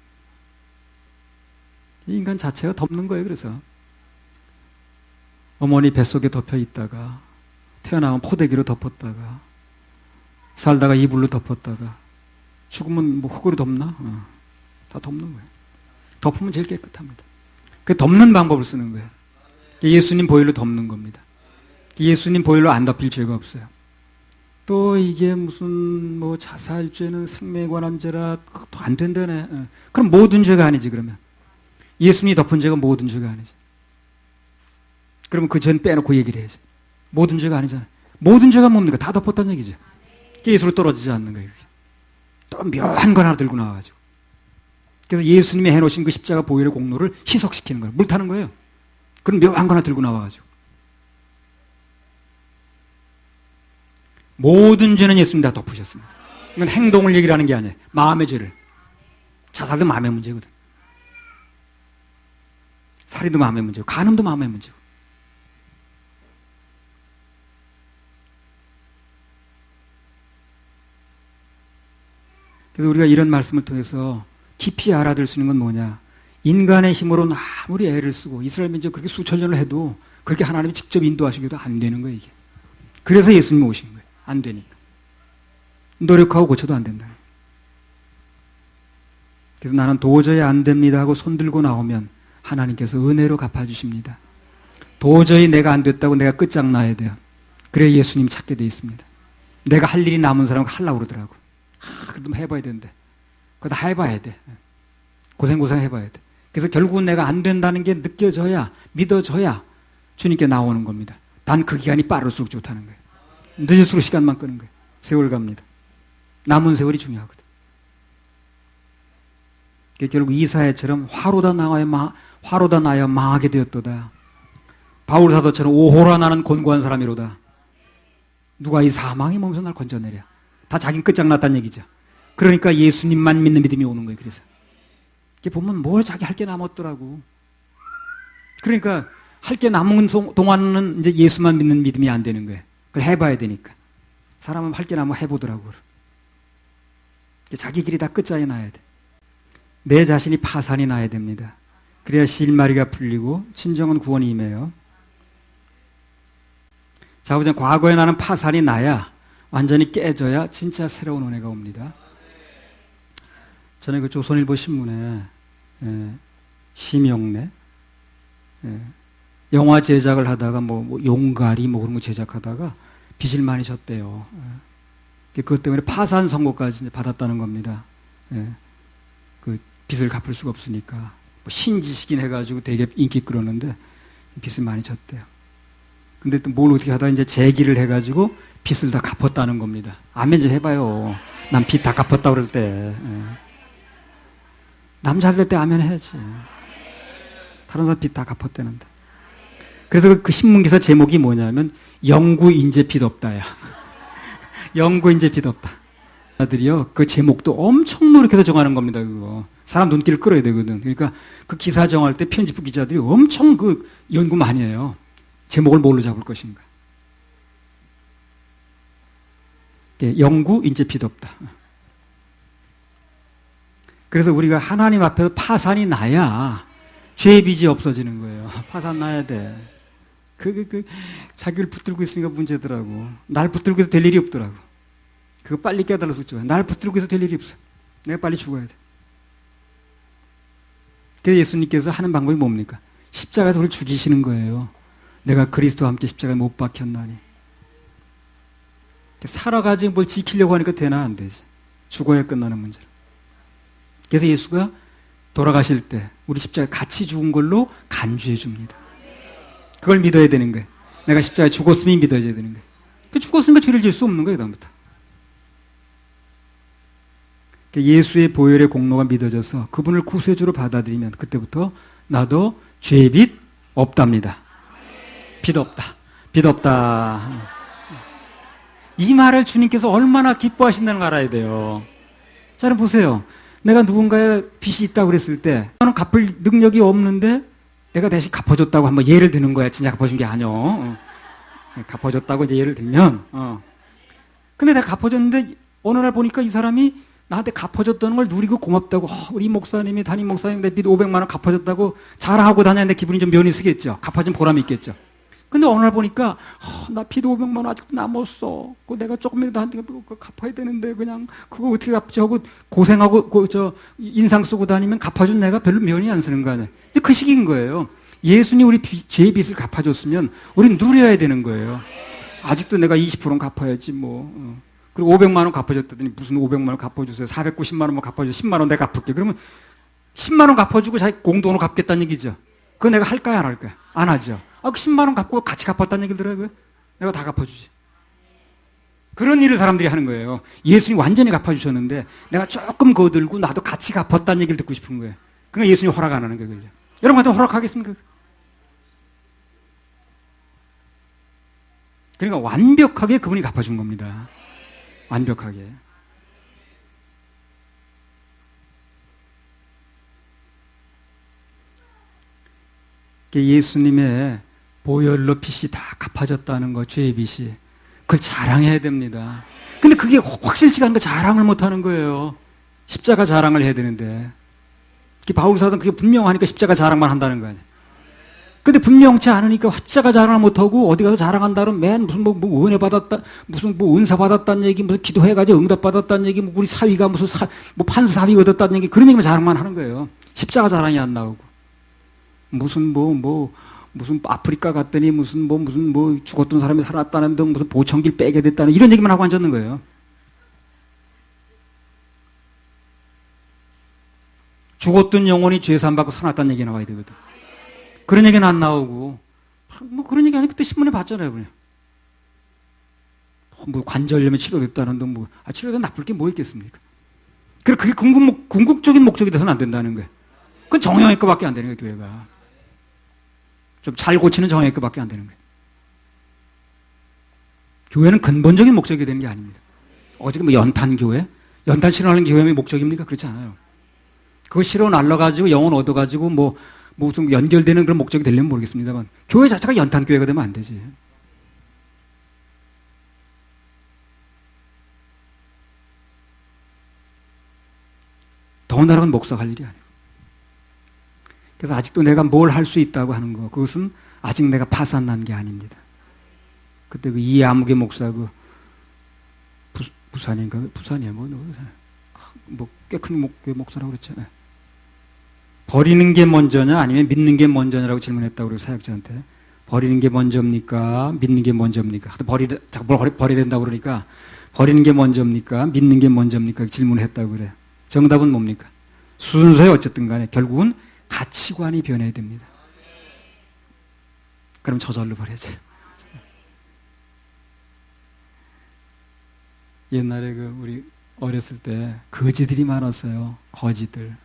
인간 자체가 덮는 거예요. 그래서 어머니 뱃속에 덮여 있다가 태어나면 포대기로 덮었다가 살다가 이불로 덮었다가 죽으면 뭐 흙으로 덮나? 다 덮는 거예요. 덮으면 제일 깨끗합니다. 그 덮는 방법을 쓰는 거예요. 예수님 보혈로 덮는 겁니다. 예수님 보혈로 안 덮일 죄가 없어요. 또 이게 무슨 뭐 자살죄는 생명에 관한 죄라 그것도 안 된다네. 그럼 모든 죄가 아니지 그러면. 예수님이 덮은 죄가 모든 죄가 아니지. 그러면 그 죄는 빼놓고 얘기를 해야지. 모든 죄가 아니잖아요. 모든 죄가 뭡니까? 다 덮었다는 얘기죠. 예수로 떨어지지 않는 거예요. 또 묘한 건 하나 들고 나와가지고. 그래서 예수님이 해놓으신 그 십자가 보혈의 공로를 희석시키는 거예요. 물 타는 거예요. 그럼 묘한 거 하나 들고 나와가지고. 모든 죄는 예수님이 다 덮으셨습니다. 이건 행동을 얘기를 하는 게 아니에요. 마음의 죄를. 자살도 마음의 문제거든. 살인도 마음의 문제고 간음도 마음의 문제고. 그래서 우리가 이런 말씀을 통해서 깊이 알아들 수 있는 건 뭐냐. 인간의 힘으로는 아무리 애를 쓰고 이스라엘 민족 그렇게 수천 년을 해도 그렇게 하나님이 직접 인도하시기도 안 되는 거예요. 이게. 그래서 예수님이 오신 거예요. 안 되니까. 노력하고 고쳐도 안 된다. 그래서 나는 도저히 안 됩니다 하고 손들고 나오면 하나님께서 은혜로 갚아주십니다. 도저히 내가 안 됐다고 내가 끝장나야 돼요. 그래야 예수님 찾게 돼 있습니다. 내가 할 일이 남은 사람은 하려고 그러더라고. 그래도 해봐야 되는데. 그거 다 해봐야 돼. 고생 해봐야 돼. 그래서 결국은 내가 안 된다는 게 느껴져야, 믿어져야 주님께 나오는 겁니다. 단 그 기간이 빠를수록 좋다는 거예요. 늦을수록 시간만 끄는 거예요. 세월 갑니다. 남은 세월이 중요하거든. 결국 이사야처럼 화로다 나여 망하게 되었도다. 바울 사도처럼 오호라 나는 곤고한 사람이로다. 누가 이 사망의 몸에서 날 건져내랴. 다 자긴 끝장났다는 얘기죠. 그러니까 예수님만 믿는 믿음이 오는 거예요. 그래서 이렇게 보면 뭘 자기 할 게 남았더라고. 그러니까 할 게 남은 동안은 이제 예수만 믿는 믿음이 안 되는 거예요. 그걸 해봐야 되니까. 사람은 할 게 남으면 해보더라고. 자기 길이 다 끝장이 나야 돼. 내 자신이 파산이 나야 됩니다. 그래야 실마리가 풀리고 진정한 구원이 임해요. 자, 우선 과거에 나는 파산이 나야 완전히 깨져야 진짜 새로운 은혜가 옵니다. 전에 그 조선일보 신문에 심영래 영화 제작을 하다가 뭐 용가리 뭐 그런 거 제작하다가 빚을 많이 졌대요. 그것 때문에 파산 선고까지 받았다는 겁니다. 그 빚을 갚을 수가 없으니까 뭐 신지식인 해가지고 되게 인기 끌었는데 빚을 많이 졌대요. 근데 또 뭘 어떻게 하다가 이제 재기를 해가지고 빚을 다 갚았다는 겁니다. 아멘 좀 해봐요. 난 빚 다 갚았다 그럴 때. 남 잘 될 때 아멘 해야지. 다른 사람 빚 다 갚았대는데. 그래서 그 신문기사 제목이 뭐냐면 영구 인재 빚 없다야. 영구 인재 빚 없다. 들이요 그 제목도 엄청 노력해서 정하는 겁니다. 그거 사람 눈길을 끌어야 되거든. 그러니까 그 기사 정할 때 편집부 기자들이 엄청 그 연구 많이 해요. 제목을 뭘로 잡을 것인가. 영구 인재 빚 없다. 그래서 우리가 하나님 앞에서 파산이 나야 죄의 빚이 없어지는 거예요. 파산 나야 돼. 자기를 붙들고 있으니까 문제더라고. 날 붙들고 해서 될 일이 없더라고. 그거 빨리 깨달아서 죽어요. 날 붙들고 해서 될 일이 없어. 내가 빨리 죽어야 돼. 그래서 예수님께서 하는 방법이 뭡니까? 십자가에서 우리를 죽이시는 거예요. 내가 그리스도와 함께 십자가에 못 박혔나니. 살아가지고 뭘 지키려고 하니까 되나 안 되지. 죽어야 끝나는 문제라. 그래서 예수가 돌아가실 때 우리 십자가에 같이 죽은 걸로 간주해 줍니다. 그걸 믿어야 되는 거예요. 내가 십자가에 죽었으니 믿어야 되는 거예요. 죽었으니까 죄를 지을 수 없는 거예요. 그다음부터. 예수의 보혈의 공로가 믿어져서 그분을 구세주로 받아들이면 그때부터 나도 죄의 빚 없답니다. 빚 없다. 빚 없다. 이 말을 주님께서 얼마나 기뻐하신다는 걸 알아야 돼요. 자, 여러분 보세요. 내가 누군가의 빚이 있다고 그랬을 때 나는 갚을 능력이 없는데 내가 대신 갚아줬다고 한번 예를 드는 거야. 진짜 갚아준 게 아니요. 갚아줬다고 이제 예를 들면 근데 내가 갚아줬는데 어느 날 보니까 이 사람이 나한테 갚아줬다는 걸 누리고 고맙다고 우리 목사님이 담임 목사님 내 빚 500만 원 갚아줬다고 자랑하고 다녔는데 기분이 좀 면이 쓰겠죠. 갚아준 보람이 있겠죠. 근데 어느 날 보니까 나 빚 500만 원 아직도 남았어. 그거 내가 조금이라도 나한테 갚아야 되는데 그냥 그거 어떻게 갚지 하고 고생하고 인상 쓰고 다니면 갚아준 내가 별로 면이 안 쓰는 거 아니에요. 그 시기인 거예요. 예수님이 우리 죄의 빚을 갚아줬으면 우리는 누려야 되는 거예요. 아직도 내가 20%는 갚아야지 뭐. 그리고 500만 원 갚아줬더니 무슨 500만 원 갚아주세요. 490만 원만 갚아주세요. 10만 원 내가 갚을게. 그러면 10만 원 갚아주고 자기 공돈으로 갚겠다는 얘기죠. 그거 내가 할까요? 안 할까요? 안 하죠. 그 10만 원 갚고 같이 갚았다는 얘기를 들어요. 내가 다 갚아주지. 그런 일을 사람들이 하는 거예요. 예수님 완전히 갚아주셨는데 내가 조금 거들고 나도 같이 갚았다는 얘기를 듣고 싶은 거예요. 그러니까 예수님 허락 안 하는 거예요. 여러분한테 허락하겠습니까? 그러니까 완벽하게 그분이 갚아준 겁니다. 완벽하게. 예수님의 보혈로 빚이 다 갚아졌다는 거, 죄의 빚이. 그걸 자랑해야 됩니다. 근데 그게 확실치가 않은 거 자랑을 못 하는 거예요. 십자가 자랑을 해야 되는데. 바울 사도는 그게 분명하니까 십자가 자랑만 한다는 거 아니에요. 근데 분명치 않으니까 십자가 자랑을 못하고 어디 가서 자랑한다 그러면 맨 무슨 뭐 은혜 받았다, 무슨 뭐 은사 받았다는 얘기, 무슨 기도해가지고 응답 받았다는 얘기, 뭐 우리 사위가 무슨 뭐 판사 사위 얻었다는 얘기, 그런 얘기만 자랑만 하는 거예요. 십자가 자랑이 안 나오고. 무슨 무슨 아프리카 갔더니 무슨 죽었던 사람이 살았다는 등 무슨 보청기를 빼게 됐다는 이런 얘기만 하고 앉았는 거예요. 죽었던 영혼이 죄 사함 받고 살았다는 얘기 나와야 되거든. 그런 얘기는 안 나오고 뭐 그런 얘기 아니 그때 신문에 봤잖아요. 그냥 뭐 관절염에 치료됐다는 등 치료된 나쁠 게 뭐 있겠습니까? 그게 궁극적인 목적이 돼서는 안 된다는 거예요. 그건 정형외과밖에 안 되는 거예요. 교회가 좀 잘 고치는 정형외과밖에 안 되는 거예요. 교회는 근본적인 목적이 되는 게 아닙니다. 어저께 뭐 연탄교회? 연탄 실현하는 게 교회의 목적입니까? 그렇지 않아요. 그거 실어 날라가지고 영혼 얻어가지고 무슨 연결되는 그런 목적이 되려면 모르겠습니다만 교회 자체가 연탄교회가 되면 안 되지. 더군다나 그건 목사가 할 일이 아니에요. 그래서 아직도 내가 뭘 할 수 있다고 하는 거, 그것은 아직 내가 파산난 게 아닙니다. 그때 그 이아무개 목사 부산인가? 부산이야 꽤 큰 목사라고 그랬잖아요. 버리는 게 먼저냐 아니면 믿는 게 먼저냐라고 질문했다고 그래요. 사역자한테. 버리는 게 먼저입니까? 믿는 게 먼저입니까? 자꾸 버려야 된다고 그러니까 버리는 게 먼저입니까? 믿는 게 먼저입니까? 질문을 했다고 그래요. 정답은 뭡니까? 순서에 어쨌든 간에 결국은 가치관이 변해야 됩니다. 그럼 저절로 버려야죠. 옛날에 우리 어렸을 때 거지들이 많았어요. 거지들.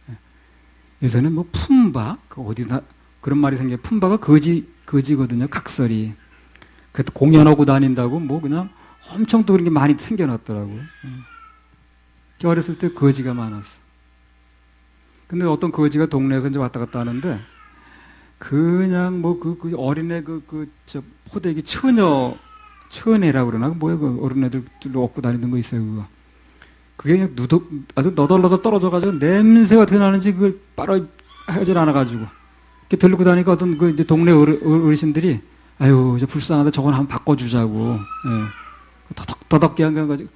요새는 뭐 품바, 그 어디나 그런 말이 생겨. 품바가 거지거든요. 각설이. 그 공연하고 다닌다고 뭐 그냥 엄청 또 그런 게 많이 생겨났더라고요. 어렸을 때 거지가 많았어. 근데 어떤 거지가 동네에서 이제 왔다 갔다 하는데 그냥 뭐 그 어린애 저 포대기 처녀라고 그러나 뭐야 그 어린애들로 업고 다니는 거 있어요 그거. 그게 그냥 아주 너덜너덜 떨어져가지고 냄새가 어떻게 나는지 그걸 빨아 하질 않아가지고 이렇게 들고 다니까 어떤 그 이제 동네 어르신들이 아유 이제 불쌍하다 저건 한번 바꿔주자고. 예. 더덕게 한 가지고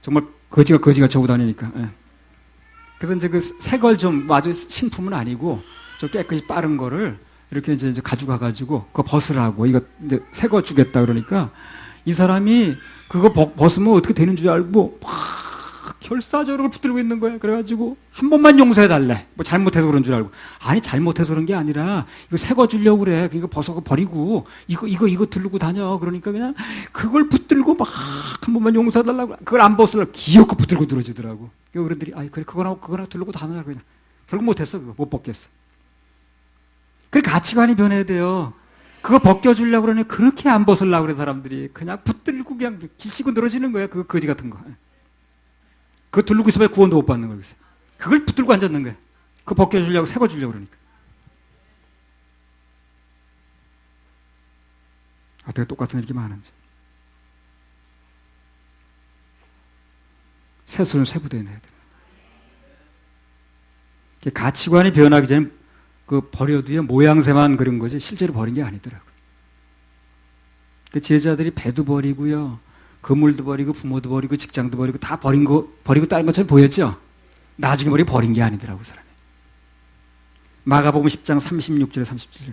정말 거지가 저고 다니니까. 예. 그래서 이제 그 새 걸 좀 아주 신품은 아니고 좀 깨끗이 빠른 거를 이렇게 이제 가져가가지고 그거 벗으라고 이거 이제 새 거 주겠다 그러니까 이 사람이 그거 벗으면 어떻게 되는 줄 알고 막 결사저력을 붙들고 있는 거야. 그래가지고 한 번만 용서해 달래. 뭐 잘못해서 그런 줄 알고. 아니 잘못해서 그런 게 아니라 이거 새 거 주려고 그래. 이거 벗어 버리고 이거 들고 다녀. 그러니까 그냥 그걸 붙들고 막 한 번만 용서해 달라고. 그걸 안 벗으려고 기어코 붙들고 들어지더라고. 어른들이 아이 그래 그거나 들고 다녀 그냥. 결국 못했어 그거 못 벗겠어. 그래 가치관이 변해야 돼요. 그거 벗겨주려고 그러니 그렇게 안 벗으려고 그래 사람들이. 그냥 붙들고 그냥 기시고 늘어지는 거야. 그거 거지 같은 거. 그거 들고 있어봐야 구원도 못 받는 거야. 그걸 붙들고 앉았는 거야. 그거 벗겨주려고 새 거 주려고 그러니까. 어떻게 똑같은 일이 많은지. 새수는 새부대에 내야 돼. 가치관이 변하기 전에 그 버려도요 모양새만 그런 거지 실제로 버린 게 아니더라고요. 그 제자들이 배도 버리고요. 그물도 버리고 부모도 버리고 직장도 버리고 다 버리고 다른 것처럼 보였죠? 나중에 버린 게 아니더라고 사람이. 마가복음 10장 36절에 37절에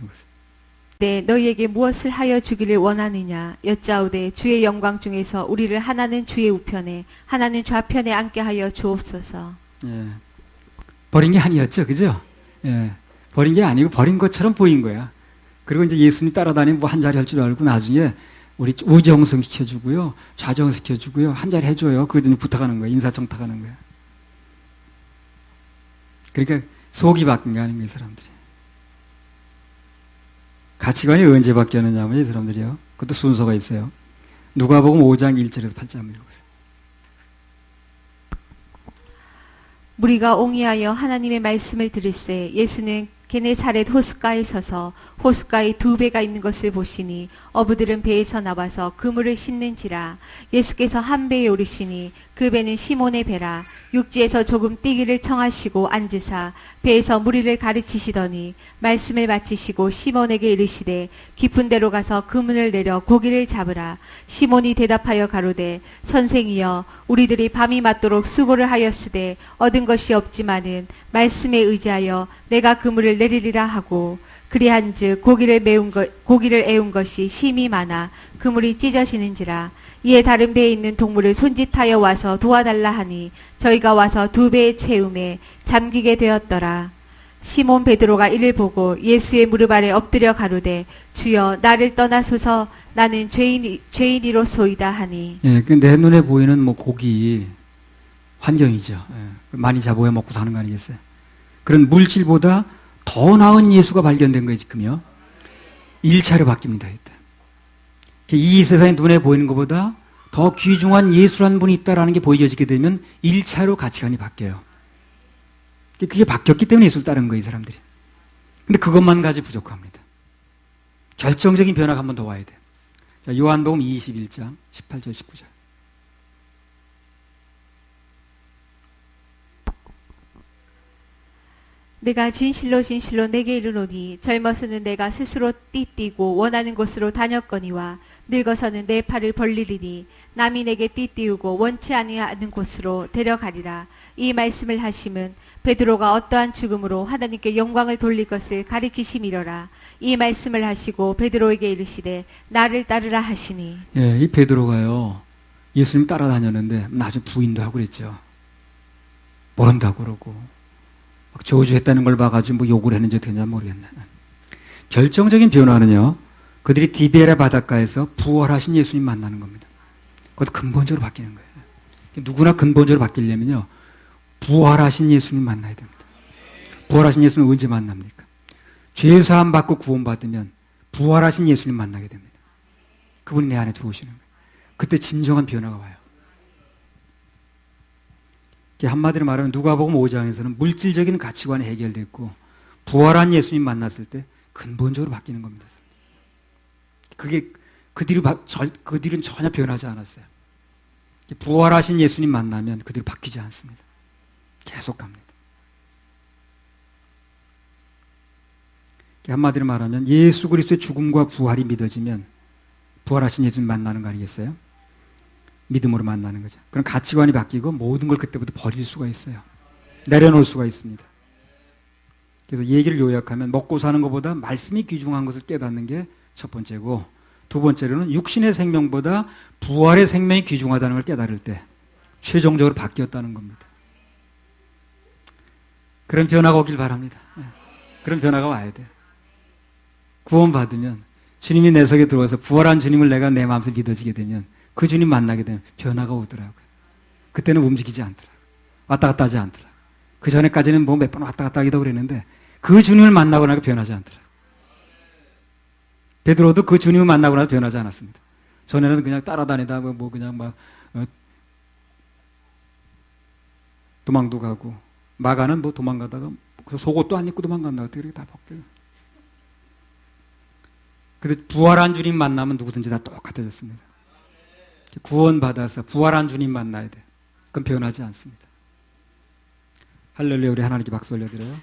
네, 너희에게 무엇을 하여 주기를 원하느냐 여짜오되 주의 영광 중에서 우리를 하나는 주의 우편에 하나는 좌편에 앉게 하여 주옵소서. 예. 버린 게 아니었죠, 그죠? 예. 버린 게 아니고 버린 것처럼 보인 거야. 그리고 이제 예수님 따라다니면 뭐 한 자리 할 줄 알고 나중에 우리 우정성 시켜주고요, 좌정 시켜주고요, 한 자리 해줘요. 그러더니 부탁하는 거야, 인사청탁하는 거야. 그러니까 속이 바뀐 게 아닌 거예요, 사람들이. 가치관이 언제 바뀌었느냐면 이 사람들이요. 그것도 순서가 있어요. 누가복음 5장 1절에서 8절 한번 읽어보세요. 무리가 옹이하여 하나님의 말씀을 들을새 예수는 게네사렛 호숫가에 서서 호숫가에 두 배가 있는 것을 보시니 어부들은 배에서 나와서 그물을 씻는지라. 예수께서 한 배에 오르시니 그 배는 시몬의 배라. 육지에서 조금 뛰기를 청하시고 앉으사 배에서 무리를 가르치시더니 말씀을 마치시고 시몬에게 이르시되 깊은 데로 가서 그물을 내려 고기를 잡으라. 시몬이 대답하여 가로되 선생이여 우리들이 밤이 맞도록 수고를 하였으되 얻은 것이 없지만은 말씀에 의지하여 내가 그물을 내리리라 하고 그리한즉 고기를 애운 것이 심히 많아 그물이 찢어지는지라. 이에 다른 배에 있는 동물을 손짓하여 와서 도와달라 하니 저희가 와서 두 배에 채움에 잠기게 되었더라. 시몬 베드로가 이를 보고 예수의 무릎 아래 엎드려 가로되 주여 나를 떠나소서 나는 죄인이로소이다 하니. 예, 그 내 눈에 보이는 뭐 고기 환경이죠. 예, 많이 잡아야 먹고 사는 거 아니겠어요? 그런 물질보다 더 나은 예수가 발견된 거예요, 지금요. 1차로 바뀝니다, 일단. 이 세상에 눈에 보이는 것보다 더 귀중한 예수라는 분이 있다는 게 보여지게 되면 1차로 가치관이 바뀌어요. 그게 바뀌었기 때문에 예수를 따른 거예요, 이 사람들이. 근데 그것만 가지고 부족합니다. 결정적인 변화가 한 번 더 와야 돼요. 자, 요한복음 21장 18절 19절. 내가 진실로 내게 이르노니 젊어서는 내가 스스로 띠띠고 원하는 곳으로 다녔거니와 늙어서는 내 팔을 벌리리니 남이 내게 띠띠우고 원치 아니하는 곳으로 데려가리라. 이 말씀을 하심은 베드로가 어떠한 죽음으로 하나님께 영광을 돌릴 것을 가리키심이로라. 이 말씀을 하시고 베드로에게 이르시되 나를 따르라 하시니. 예, 이 베드로가요 예수님 따라다녔는데 나중에 부인도 하고 그랬죠. 모른다고 그러고 막 저주했다는 걸 봐가지고 뭐 욕을 했는지 어떻게 했는지 모르겠네. 결정적인 변화는요 그들이 디베라 바닷가에서 부활하신 예수님 만나는 겁니다. 그것도 근본적으로 바뀌는 거예요. 누구나 근본적으로 바뀌려면요 부활하신 예수님 만나야 됩니다. 부활하신 예수님 언제 만납니까? 죄 사함 받고 구원받으면 부활하신 예수님 만나게 됩니다. 그분이 내 안에 들어오시는 거예요. 그때 진정한 변화가 와요. 한마디로 말하면 누가복음 5장에서는 물질적인 가치관이 해결됐고 부활한 예수님 만났을 때 근본적으로 바뀌는 겁니다. 그게 그 뒤로는 전혀 변하지 않았어요. 부활하신 예수님 만나면 그 뒤로 바뀌지 않습니다. 계속 갑니다. 한마디로 말하면 예수 그리스도의 죽음과 부활이 믿어지면 부활하신 예수님 만나는 거 아니겠어요? 믿음으로 만나는 거죠. 그럼 가치관이 바뀌고 모든 걸 그때부터 버릴 수가 있어요. 내려놓을 수가 있습니다. 그래서 얘기를 요약하면 먹고 사는 것보다 말씀이 귀중한 것을 깨닫는 게 첫 번째고, 두 번째로는 육신의 생명보다 부활의 생명이 귀중하다는 걸 깨달을 때 최종적으로 바뀌었다는 겁니다. 그런 변화가 오길 바랍니다. 그런 변화가 와야 돼요. 구원받으면 주님이 내 속에 들어와서 부활한 주님을 내가 내 마음속에 믿어지게 되면 그 주님 만나게 되면 변화가 오더라고요. 그때는 움직이지 않더라고요. 왔다 갔다 하지 않더라고요. 그 전에까지는 뭐 몇 번 왔다 갔다 하기도 그랬는데 그 주님을 만나고 나니까 변하지 않더라고요. 베드로도 그 주님을 만나고 나서 변하지 않았습니다. 전에는 그냥 따라다니다 뭐 그냥 막 도망도 가고, 마가는 뭐 도망가다가 속옷도 안 입고 도망간다. 이렇게 다 벗겨요. 근데 부활한 주님 만나면 누구든지 다 똑같아졌습니다. 구원받아서 부활한 주님 만나야 돼. 그건 변하지 않습니다. 할렐루야. 우리 하나님께 박수 올려드려요.